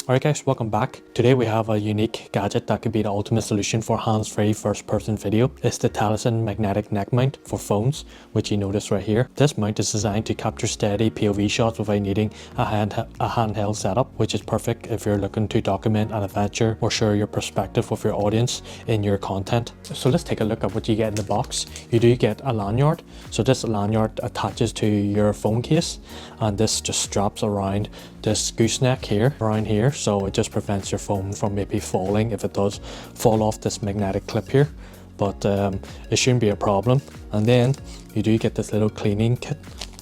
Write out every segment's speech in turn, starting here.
Alright guys, welcome back. Today we have a unique gadget that could be the ultimate solution for hands-free first-person video. It's the Talisman magnetic neck mount for phones, which you notice right here. This mount is designed to capture steady POV shots without needing a handheld setup, which is perfect if you're looking to document an adventure or share your perspective with your audience in your content. So let's take a look at what you get in the box. You do get a lanyard. So this lanyard attaches to your phone case, and this just straps around this gooseneck here, around here. So it just prevents your phone from maybe falling if it does fall off this magnetic clip here, but it shouldn't be a problem. And then you do get this little cleaning kit,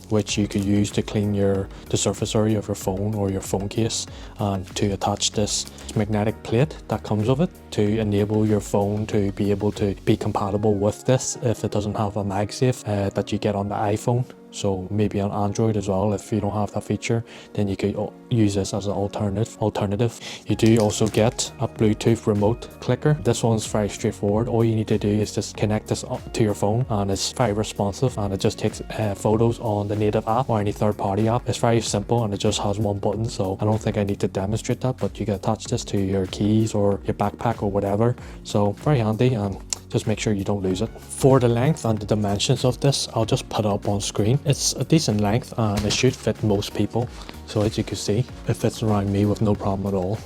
which you could use to clean the surface area of your phone or your phone case, and to attach this magnetic plate that comes with it to enable your phone to be able to be compatible with this if it doesn't have a MagSafe that you get on the iPhone. So maybe on Android as well, if you don't have that feature, then you could use this as an alternative. You do also get a Bluetooth remote clicker. This one's very straightforward. All you need to do is just connect this up to your phone, and it's very responsive, and it just takes photos on the native app or any third-party app. It's very simple, and it just has one button, so I don't think I need to demonstrate that, but you can attach this to your keys or your backpack or whatever. So very handy, and just make sure you don't lose it. For the length and the dimensions of this, I'll just put it up on screen. It's a decent length and it should fit most people. So as you can see, it fits around me with no problem at all.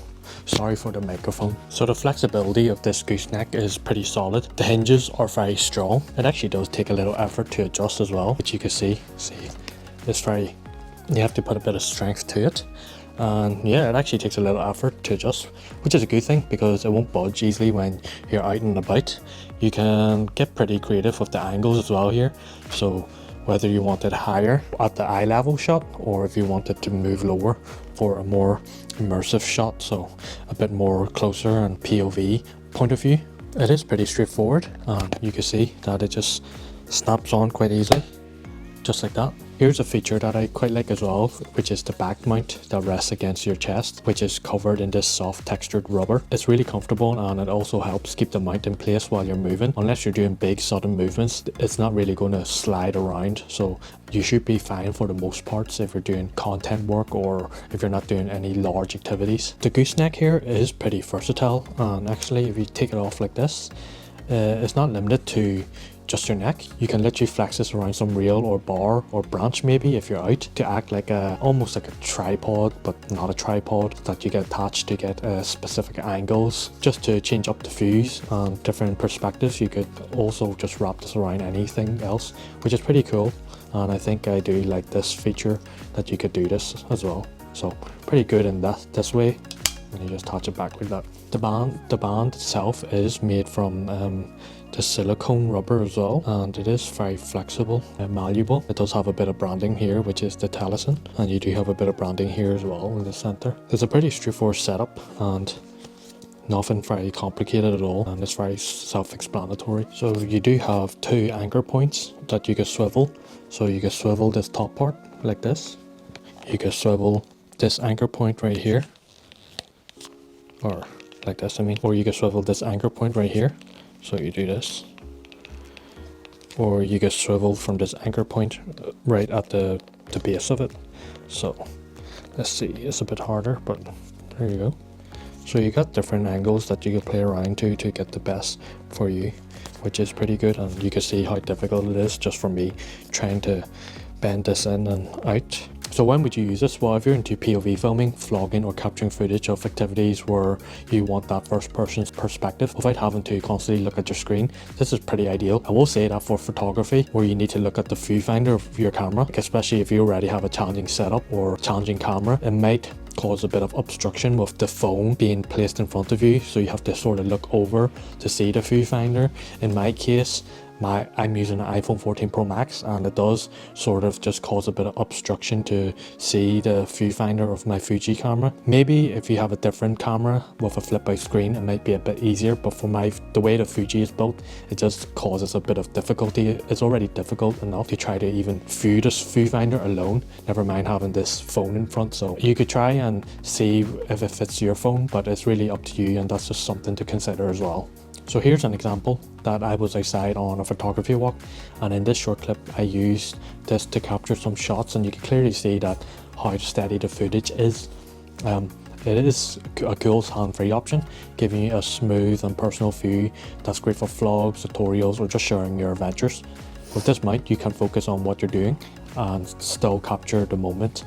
Sorry for the microphone. So the flexibility of this gooseneck is pretty solid. The hinges are very strong. It actually does take a little effort to adjust as well, which you can see, it's very, you have to put a bit of strength to it. And yeah, it actually takes a little effort to adjust, which is a good thing because it won't budge easily when you're out and about. You can get pretty creative with the angles as well here. So whether you want it higher at the eye level shot, or if you want it to move lower for a more immersive shot, so a bit more closer and POV point of view. It is pretty straightforward, and you can see that it just snaps on quite easily, just like that. Here's a feature that I quite like as well, which is the back mount that rests against your chest, which is covered in this soft textured rubber. It's really comfortable, and it also helps keep the mount in place while you're moving. Unless you're doing big sudden movements, it's not really going to slide around, so you should be fine for the most parts if you're doing content work or if you're not doing any large activities. The gooseneck here is pretty versatile, and actually if you take it off like this, it's not limited to just your neck. You can literally flex this around some rail or bar or branch maybe if you're out, to act like almost like a tripod, but not a tripod, that you get attached to get specific angles, just to change up the views and different perspectives. You could also just wrap this around anything else, which is pretty cool. And I think I do like this feature that you could do this as well. So pretty good in this way. And you just attach it back like that. The band itself is made from the silicone rubber as well, and it is very flexible and malleable. It does have a bit of branding here, which is the Talisman, and you do have a bit of branding here as well in the center. It's a pretty straightforward setup and nothing very complicated at all, and it's very self-explanatory. So you do have two anchor points that you can swivel. So you can swivel this top part like this. You can swivel this anchor point right here, or like this, or you can swivel this anchor point right here. So you do this, or you get swivel from this anchor point right at the base of it. So let's see, it's a bit harder, but there you go. So you got different angles that you can play around to get the best for you, which is pretty good. And you can see how difficult it is just for me trying to bend this in and out. So when would you use this? Well, if you're into POV filming, vlogging, or capturing footage of activities where you want that first person's perspective without having to constantly look at your screen, this is pretty ideal. I will say that for photography, where you need to look at the viewfinder of your camera, especially if you already have a challenging setup or challenging camera, it might cause a bit of obstruction with the phone being placed in front of you, so you have to sort of look over to see the viewfinder. In my case, I'm using an iPhone 14 Pro Max, and it does sort of just cause a bit of obstruction to see the viewfinder of my Fuji camera. Maybe if you have a different camera with a flip out screen, it might be a bit easier, but for the way the Fuji is built, it just causes a bit of difficulty. It's already difficult enough to try to even view this viewfinder alone, never mind having this phone in front. So you could try and see if it fits your phone, but it's really up to you, and that's just something to consider as well. So here's an example that I was outside on a photography walk, and in this short clip I used this to capture some shots, and you can clearly see that how steady the footage is. It is a cool hand-free option, giving you a smooth and personal view that's great for vlogs, tutorials, or just sharing your adventures. With this mount, you can focus on what you're doing and still capture the moment.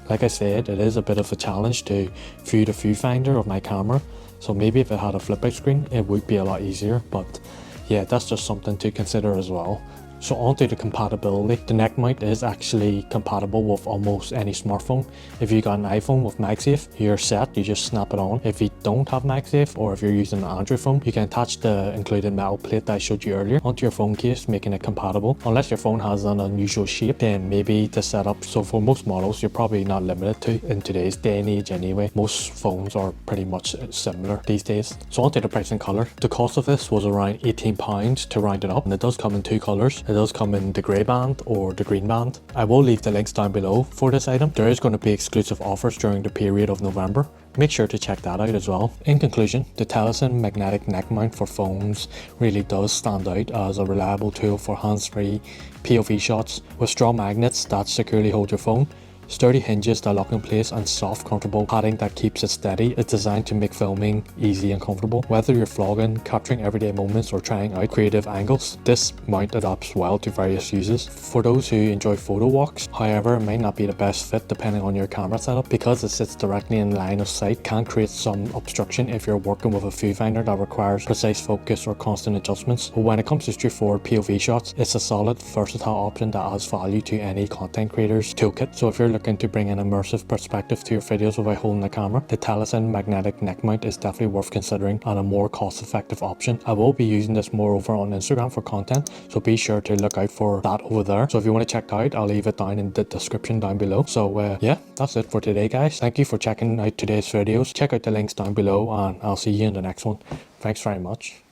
Like I said, it is a bit of a challenge to view the viewfinder of my camera, so maybe if it had a flip out screen it would be a lot easier, but yeah, that's just something to consider as well. So onto the compatibility. The neck mount is actually compatible with almost any smartphone. If you got an iPhone with MagSafe, you're set, you just snap it on. If you don't have MagSafe, or if you're using an Android phone, you can attach the included metal plate that I showed you earlier onto your phone case, making it compatible. Unless your phone has an unusual shape, then maybe the setup. So for most models, you're probably not limited to in today's day and age anyway. Most phones are pretty much similar these days. So onto the price and colour. The cost of this was around £18 to round it up, and it does come in two colours. It does come in the grey band or the green band. I will leave the links down below for this item. There is going to be exclusive offers during the period of November. Make sure to check that out as well. In conclusion, the Teleson magnetic neck mount for phones really does stand out as a reliable tool for hands-free POV shots. With strong magnets that securely hold your phone, sturdy hinges that lock in place, and soft, comfortable padding that keeps it steady, it's designed to make filming easy and comfortable. Whether you're vlogging, capturing everyday moments, or trying out creative angles, this mount adapts well to various uses. For those who enjoy photo walks, however, it might not be the best fit depending on your camera setup, because it sits directly in line of sight, can create some obstruction if you're working with a viewfinder that requires precise focus or constant adjustments. But when it comes to straightforward POV shots, it's a solid, versatile option that adds value to any content creator's toolkit. So if you're looking to bring an immersive perspective to your videos without holding the camera, the Teleson magnetic neck mount is definitely worth considering and a more cost-effective option. I will be using this more over on Instagram for content, so be sure to look out for that over there. So if you want to check it out, I'll leave it down in the description down below. So yeah, that's it for today, guys. Thank you for checking out today's videos. Check out the links down below, and I'll see you in the next one. Thanks very much.